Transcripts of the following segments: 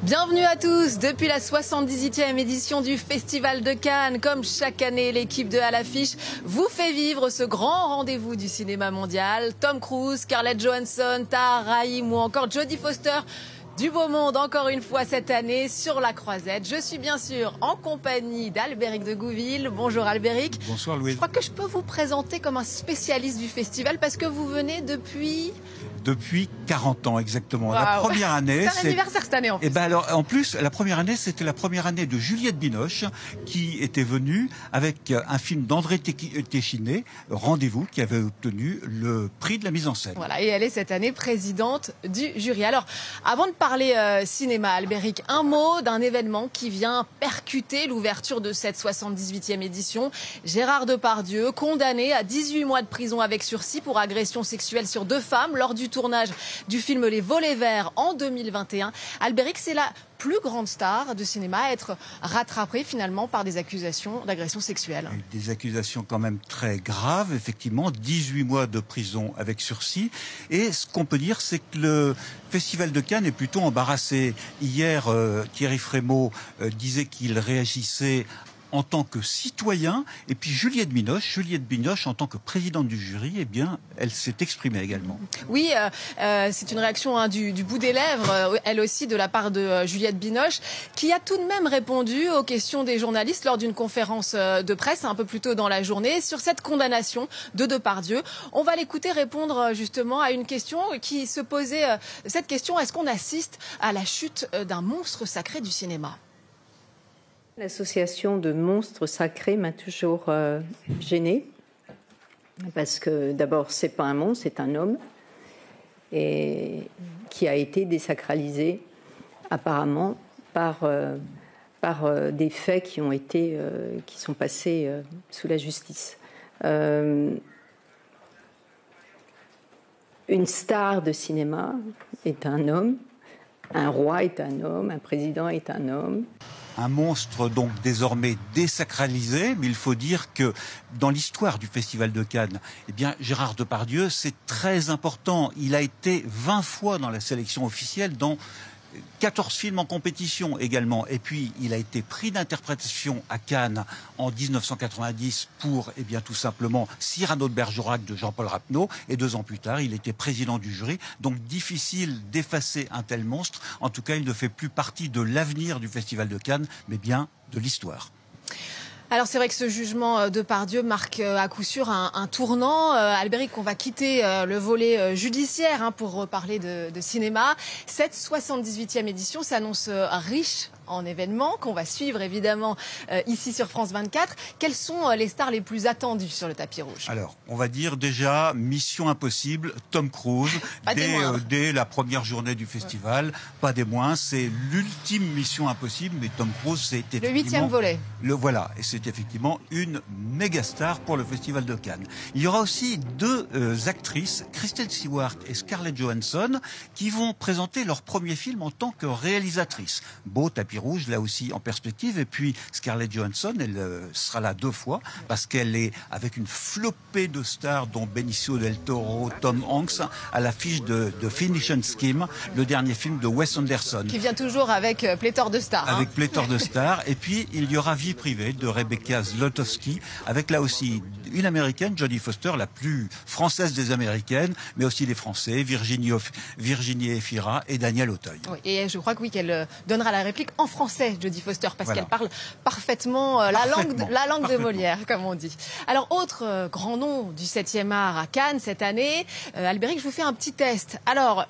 Bienvenue à tous. Depuis la 78e édition du Festival de Cannes, comme chaque année, l'équipe de À l'affiche vous fait vivre ce grand rendez-vous du cinéma mondial. Tom Cruise, Scarlett Johansson, Tahar Rahim ou encore Jodie Foster. Du beau monde encore une fois cette année sur la Croisette. Je suis bien sûr en compagnie d'Albéric de Gouville. Bonjour Albéric. Bonsoir Louise. Je crois que je peux vous présenter comme un spécialiste du festival parce que vous venez depuis 40 ans exactement. Wow. La première année, c'est un anniversaire cette année en plus. Et ben alors, en plus, la première année, c'était la première année de Juliette Binoche qui était venue avec un film d'André Téchiné, Rendez-vous, qui avait obtenu le prix de la mise en scène. Voilà, et elle est cette année présidente du jury. Alors, avant de parler cinéma, Albéric, un mot d'un événement qui vient percuter l'ouverture de cette 78e édition. Gérard Depardieu, condamné à 18 mois de prison avec sursis pour agression sexuelle sur 2 femmes lors du tournage du film Les Volets Verts en 2021. Albéric, c'est la plus grande star de cinéma à être rattrapée finalement par des accusations d'agression sexuelle. Des accusations quand même très graves, effectivement, 18 mois de prison avec sursis. Et ce qu'on peut dire, c'est que le Festival de Cannes est plutôt embarrassé. Hier, Thierry Frémaux disait qu'il réagissait en tant que citoyen, et puis Juliette Binoche en tant que présidente du jury, eh bien, elle s'est exprimée également. Oui, c'est une réaction du bout des lèvres, elle aussi, de la part de Juliette Binoche, qui a tout de même répondu aux questions des journalistes lors d'une conférence de presse un peu plus tôt dans la journée sur cette condamnation de Depardieu. On va l'écouter répondre justement à une question qui se posait, cette question, est-ce qu'on assiste à la chute d'un monstre sacré du cinéma ? L'association de monstres sacrés m'a toujours gênée, parce que d'abord, c'est pas un monstre, c'est un homme, et qui a été désacralisé apparemment par des faits qui sont passés sous la justice. Une star de cinéma est un homme, un roi est un homme, un président est un homme. Un monstre donc désormais désacralisé, mais il faut dire que dans l'histoire du Festival de Cannes, eh bien Gérard Depardieu, c'est très important. Il a été 20 fois dans la sélection officielle, dans 14 films en compétition également. Et puis, il a été prix d'interprétation à Cannes en 1990 pour, eh bien, tout simplement, Cyrano de Bergerac de Jean-Paul Rapneau. Et 2 ans plus tard, il était président du jury. Donc, difficile d'effacer un tel monstre. En tout cas, il ne fait plus partie de l'avenir du Festival de Cannes, mais bien de l'histoire. Alors c'est vrai que ce jugement de Depardieu marque à coup sûr un tournant. Albéric, on va quitter le volet judiciaire pour reparler de cinéma. Cette 78e édition s'annonce riche en événements qu'on va suivre évidemment ici sur France 24. Quelles sont les stars les plus attendues sur le tapis rouge? Alors, on va dire déjà Mission Impossible, Tom Cruise, dès la première journée du festival, pas des moins. C'est l'ultime Mission Impossible, mais Tom Cruise, c'est le 8e volet. Voilà, et c'est effectivement une méga star pour le Festival de Cannes. Il y aura aussi 2 actrices, Kristen Stewart et Scarlett Johansson, qui vont présenter leur premier film en tant que réalisatrices. Beau tapis rouge, là aussi en perspective. Et puis Scarlett Johansson, elle sera là 2 fois parce qu'elle est avec une flopée de stars, dont Benicio del Toro, Tom Hanks, à l'affiche de Finishing Scheme, le dernier film de Wes Anderson. Qui vient toujours avec pléthore de stars. Avec pléthore de stars. Et puis il y aura Vie privée de Rebecca Zlotowski, avec là aussi une américaine, Jodie Foster, la plus française des américaines, mais aussi des Français, Virginie Efira et Daniel Auteuil. Oui, et je crois que oui, qu'elle donnera la réplique en français, Jodie Foster, parce qu'elle parle parfaitement la langue de Molière, comme on dit. Alors, autre grand nom du 7e art à Cannes cette année, Albéric, je vous fais un petit test. Alors,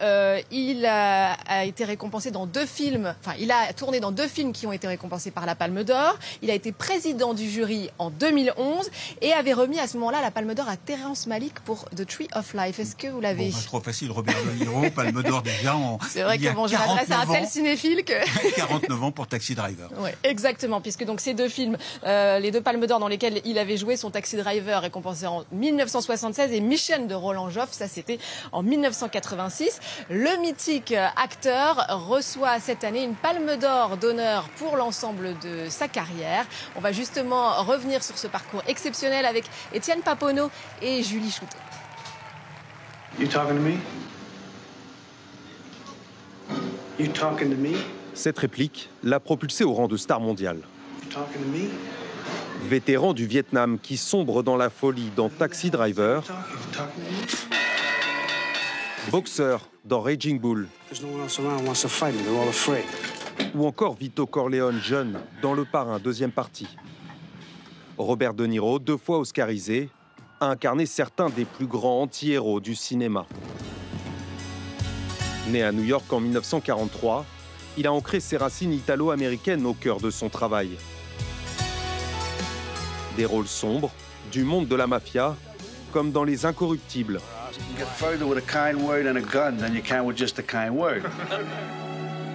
il a été récompensé dans 2 films, enfin, il a tourné dans 2 films qui ont été récompensés par la Palme d'Or. Il a été président du jury en 2011 et avait remis à ce moment-là la Palme d'Or à Terrence Malick pour The Tree of Life. Est-ce que vous l'avez... Bon, trop facile, Robert De Niro, Palme d'Or déjà. C'est vrai que bon, je m'adresse à un tel cinéphile que... 49 ans pour Taxi Driver. Oui, exactement, puisque donc ces 2 films, les 2 Palmes d'Or dans lesquels il avait joué, sont Taxi Driver récompensé en 1976 et Mission de Roland Joffé, ça c'était en 1986. Le mythique acteur reçoit cette année une Palme d'Or d'honneur pour l'ensemble de sa carrière. On va justement revenir sur ce parcours exceptionnel avec Étienne Papono et Julie Chouteau. You talking to me? You talking to me? Cette réplique l'a propulsé au rang de star mondiale. Vétéran du Vietnam qui sombre dans la folie dans Taxi Driver, boxeur dans Raging Bull, ou encore Vito Corleone jeune dans Le Parrain, deuxième partie. Robert De Niro, 2 fois oscarisé, a incarné certains des plus grands anti-héros du cinéma. Né à New York en 1943, il a ancré ses racines italo-américaines au cœur de son travail. Des rôles sombres, du monde de la mafia, comme dans Les Incorruptibles.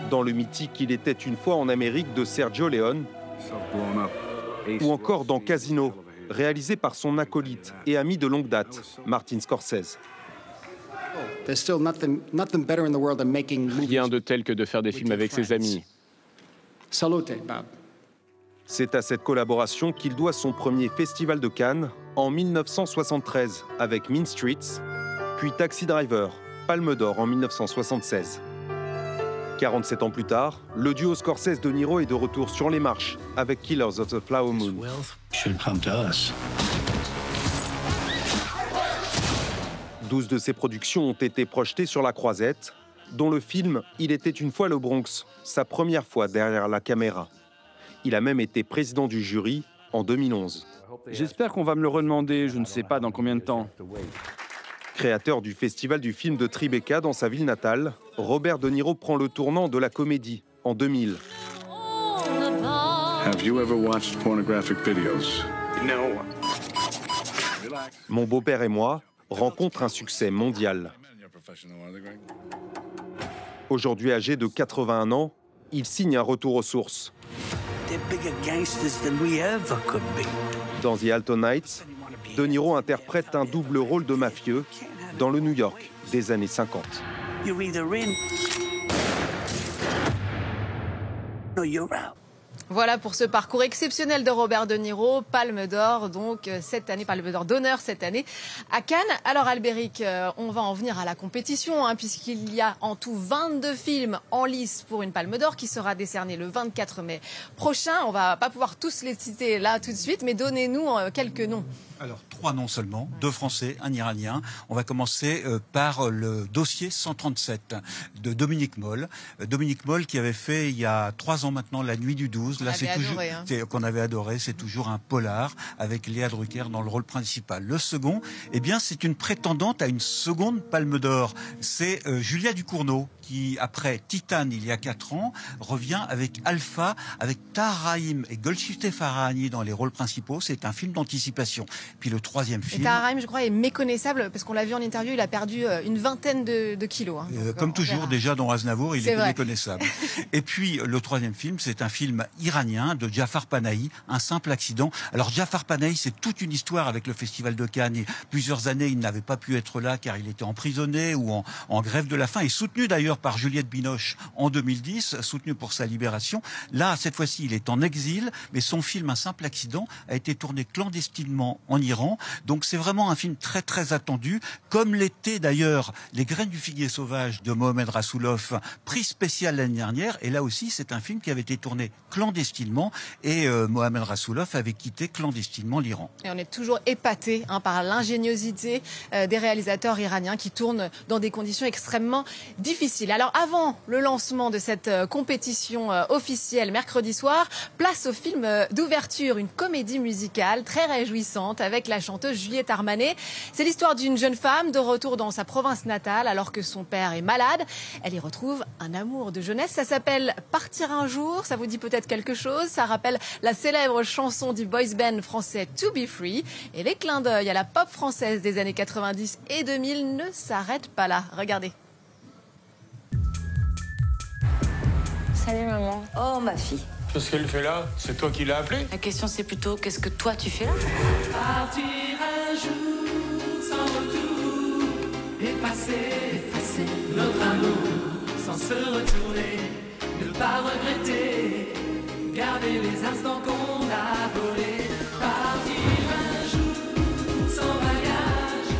Dans le mythique Il était une fois en Amérique de Sergio Leone, ou encore dans Casino, réalisé par son acolyte et ami de longue date, Martin Scorsese. Rien de tel que de faire des films avec ses amis. C'est à cette collaboration qu'il doit son premier festival de Cannes en 1973 avec Mean Streets, puis Taxi Driver, Palme d'Or en 1976. 47 ans plus tard, le duo Scorsese-De Niro est de retour sur les marches avec Killers of the Flower Moon. 12 de ses productions ont été projetées sur la Croisette, dont le film Il était une fois le Bronx, sa première fois derrière la caméra. Il a même été président du jury en 2011. J'espère qu'on va me le redemander, je ne sais pas dans combien de temps. Créateur du Festival du film de Tribeca dans sa ville natale, Robert De Niro prend le tournant de la comédie en 2000. Have you ever watched pornographic videos? No. Mon beau-père et moi rencontre un succès mondial. Aujourd'hui âgé de 81 ans, il signe un retour aux sources. Dans The Alton Nights, De Niro interprète un double rôle de mafieux dans le New York des années 50. Voilà pour ce parcours exceptionnel de Robert De Niro, Palme d'Or, donc cette année, Palme d'Or d'honneur cette année à Cannes. Alors Albéric, on va en venir à la compétition, puisqu'il y a en tout 22 films en lice pour une Palme d'Or qui sera décernée le 24 mai prochain. On va pas pouvoir tous les citer là tout de suite, mais donnez-nous quelques noms. Alors, 3 noms seulement, 2 Français, un Iranien. On va commencer par le dossier 137 de Dominique Moll. Dominique Moll qui avait fait il y a 3 ans maintenant La Nuit du 12. Là, c'est toujours qu'on avait adoré. C'est toujours un polar avec Léa Drucker dans le rôle principal. Le second, eh bien, c'est une prétendante à une seconde Palme d'Or. C'est Julia Ducournau qui, après Titane il y a 4 ans, revient avec Alpha, avec Tahar Rahim et Golshifteh Farahani dans les rôles principaux. C'est un film d'anticipation. Puis le troisième film... Et Tahar Rahim, je crois, est méconnaissable, parce qu'on l'a vu en interview, il a perdu une vingtaine de kilos. Donc, comme toujours, déjà dans Aznavour, il est méconnaissable. Et puis le troisième film, c'est un film iranien de Jafar Panahi, Un simple accident. Alors Jafar Panahi, c'est toute une histoire avec le Festival de Cannes. Et plusieurs années, il n'avait pas pu être là car il était emprisonné ou en grève de la faim, et soutenu d'ailleurs par Juliette Binoche en 2010, soutenu pour sa libération. Là, cette fois-ci, il est en exil, mais son film Un simple accident a été tourné clandestinement en Iran. Donc c'est vraiment un film très très attendu, comme l'était d'ailleurs Les graines du figuier sauvage de Mohamed Rassoulov, prix spécial l'année dernière. Et là aussi, c'est un film qui avait été tourné clandestinement et Mohamed Rassoulov avait quitté clandestinement l'Iran. Et on est toujours épaté par l'ingéniosité des réalisateurs iraniens qui tournent dans des conditions extrêmement difficiles. Alors avant le lancement de cette compétition officielle mercredi soir, place au film d'ouverture, une comédie musicale très réjouissante avec la chanteuse Juliette Armanet. C'est l'histoire d'une jeune femme de retour dans sa province natale alors que son père est malade. Elle y retrouve un amour de jeunesse. Ça s'appelle Partir un jour. Ça vous dit peut-être quelque chose. Ça rappelle la célèbre chanson du boys band français To Be Free. Et les clins d'œil à la pop française des années 90 et 2000 ne s'arrêtent pas là. Regardez. Salut maman. Oh ma fille. Qu'est-ce qu'elle fait là? C'est toi qui l'as appelée? La question c'est plutôt qu'est-ce que toi tu fais là? Partir un jour sans retour, effacer notre amour sans se retourner, ne pas regretter, garder les instants qu'on a volés. Partir un jour sans bagage,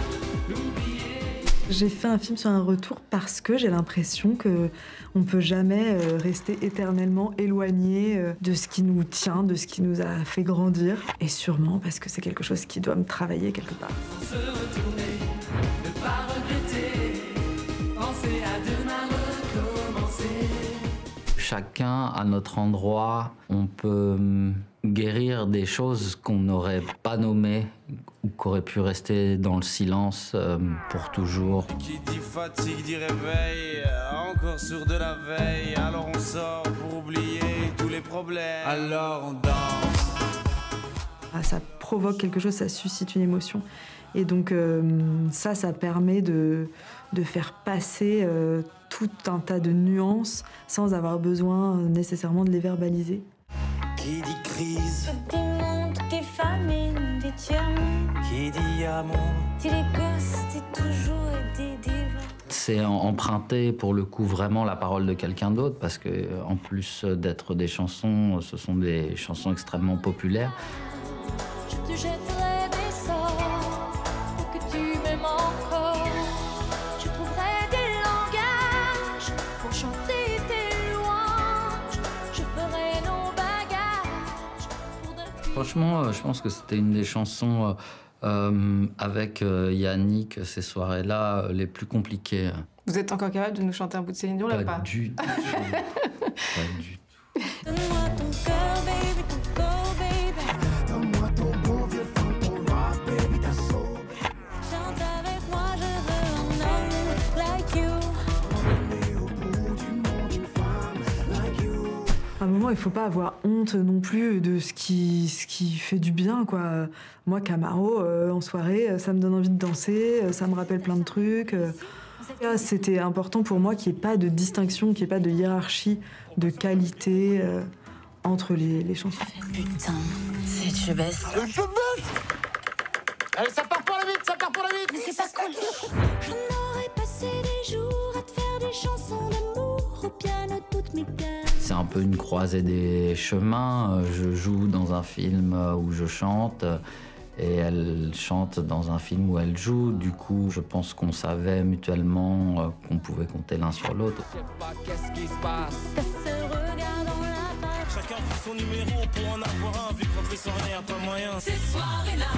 oublier. J'ai fait un film sur un retour parce que j'ai l'impression qu'on ne peut jamais rester éternellement éloigné de ce qui nous tient, de ce qui nous a fait grandir. Et sûrement parce que c'est quelque chose qui doit me travailler quelque part. Se retourner, ne pas regretter, penser à demain recommencer. Chacun à notre endroit, on peut guérir des choses qu'on n'aurait pas nommées ou qui auraient pu rester dans le silence pour toujours. Qui dit fatigue dit réveil, encore sur de la veille, alors on sort pour oublier tous les problèmes, alors on danse. Ça provoque quelque chose, ça suscite une émotion. Et donc ça permet de faire passer tout un tas de nuances sans avoir besoin nécessairement de les verbaliser. Qui dit crise, Dit monde, dit famine, dit tiers-monde, qui dit amour, dit les gosses, dit toujours et dit divin. C'est emprunter pour le coup vraiment la parole de quelqu'un d'autre parce que en plus d'être des chansons, ce sont des chansons extrêmement populaires. Je te jetterai des sorts pour que tu m'aimes encore. Je trouverai des langages pour chanter tes louanges. Je ferai nos bagages pour de... Franchement, je pense que c'était une des chansons avec Yannick, ces soirées-là, les plus compliquées. Vous êtes encore capable de nous chanter un bout de Céline Dion, là, ou pas? Du tout. Pas du tout. Donne-moi ton cœur, baby, ton corps, baby. Donne-moi ton beau vieux fond, ton rock, baby, ta soul. Chante avec moi, je veux un homme like you. Emmener au bout du monde une femme like you. À un moment, il ne faut pas avoir honte non plus de ce qui fait du bien, quoi. Moi, Camaro, en soirée, ça me donne envie de danser, ça me rappelle plein de trucs. C'était important pour moi qu'il n'y ait pas de distinction, qu'il n'y ait pas de hiérarchie, de qualité entre les chansons. Putain, c'est je baisse. Allez, ça part pour la vite, ça part pour la vite. Mais c'est pas cool. Je n'aurais passé des jours à te faire des chansons d'amour au piano toutes mes peines. C'est un peu une croisée des chemins. Je joue dans un film où je chante et elle chante dans un film où elle joue. Du coup, je pense qu'on savait mutuellement qu'on pouvait compter l'un sur l'autre. je sais pas qu'est-ce qui se passe. T'as ce regard dans la face. Chacun fait son numéro pour en avoir un, vu que rentrer sans rien, pas moyen. Ces soirées-là,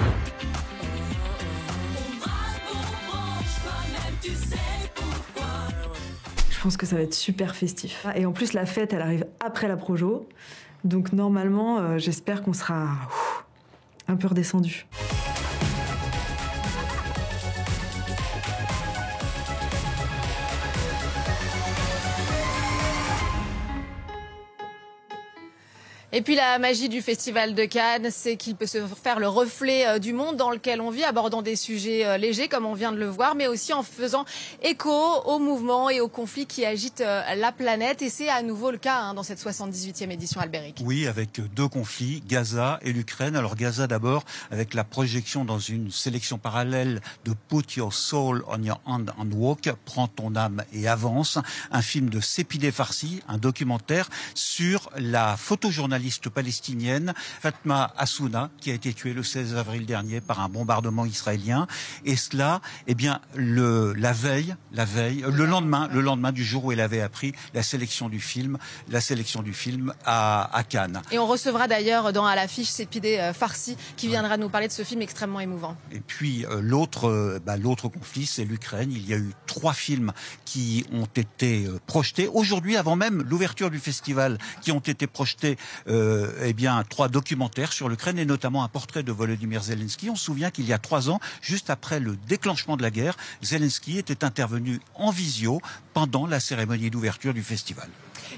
on braque, on branche, toi-même tu sais pourquoi. Je pense que ça va être super festif. Et en plus, la fête, elle arrive après la projo. Donc normalement, j'espère qu'on sera un peu redescendu. Et puis la magie du Festival de Cannes, c'est qu'il peut se faire le reflet du monde dans lequel on vit, abordant des sujets légers comme on vient de le voir, mais aussi en faisant écho aux mouvements et aux conflits qui agitent la planète. Et c'est à nouveau le cas dans cette 78e édition, Albéric. Oui, avec deux conflits, Gaza et l'Ukraine. Alors Gaza d'abord, avec la projection dans une sélection parallèle de Put Your Soul on Your Hand and Walk, Prends ton âme et avance, un film de Sepideh Farsi, un documentaire sur la photojournaliste palestinienne Fatma Assouna, qui a été tuée le 16 avril dernier par un bombardement israélien. Et cela, eh bien, le lendemain du jour où elle avait appris la sélection du film à Cannes. Et on recevra d'ailleurs à l'affiche Sepideh Farsi, qui viendra nous parler de ce film extrêmement émouvant. Et puis l'autre conflit, c'est l'Ukraine. Il y a eu 3 films qui ont été projetés aujourd'hui, avant même l'ouverture du festival, qui ont été projetés 3 documentaires sur l'Ukraine et notamment un portrait de Volodymyr Zelensky. On se souvient qu'il y a 3 ans, juste après le déclenchement de la guerre, Zelensky était intervenu en visio pendant la cérémonie d'ouverture du festival.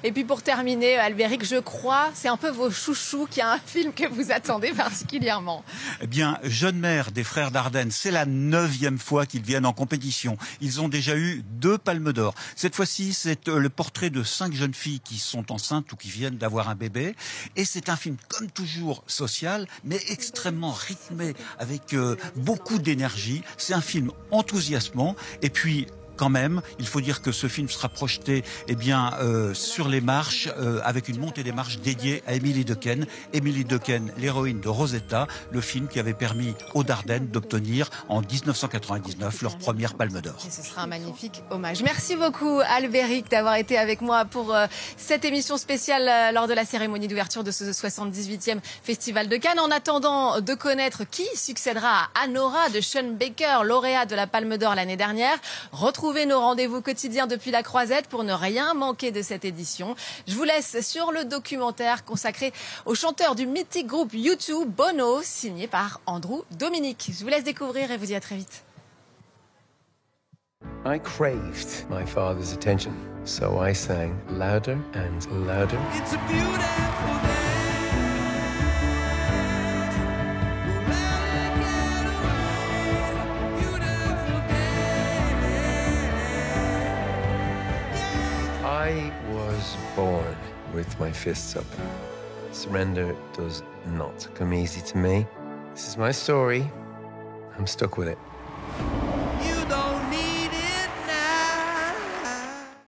Et puis pour terminer, Albéric, je crois, c'est un peu vos chouchous qu'il y a un film que vous attendez particulièrement. Eh bien, Jeune mère des frères Dardenne, c'est la 9e fois qu'ils viennent en compétition. Ils ont déjà eu 2 palmes d'or. Cette fois-ci, c'est le portrait de 5 jeunes filles qui sont enceintes ou qui viennent d'avoir un bébé. Et c'est un film, comme toujours, social, mais extrêmement rythmé, avec beaucoup d'énergie. C'est un film enthousiasmant. Et puis, quand même, il faut dire que ce film sera projeté sur les marches avec une montée des marches dédiée à Emily Dequesne. Emily Dequesne, l'héroïne de Rosetta, le film qui avait permis aux Dardennes d'obtenir en 1999 leur première Palme d'Or. Et ce sera un magnifique hommage. Merci beaucoup Albéric d'avoir été avec moi pour cette émission spéciale lors de la cérémonie d'ouverture de ce 78e Festival de Cannes. En attendant de connaître qui succédera à Anora de Sean Baker, lauréat de la Palme d'Or l'année dernière, retrouvez nos rendez-vous quotidiens depuis la Croisette pour ne rien manquer de cette édition. Je vous laisse sur le documentaire consacré au chanteur du mythique groupe U2, Bono, signé par Andrew Dominic. Je vous laisse découvrir et vous dis à très vite. I craved my father's attention, so I sang louder and louder. It's a beautiful day. I was born with my fists up. Surrender does not come easy to me. This is my story. I'm stuck with it.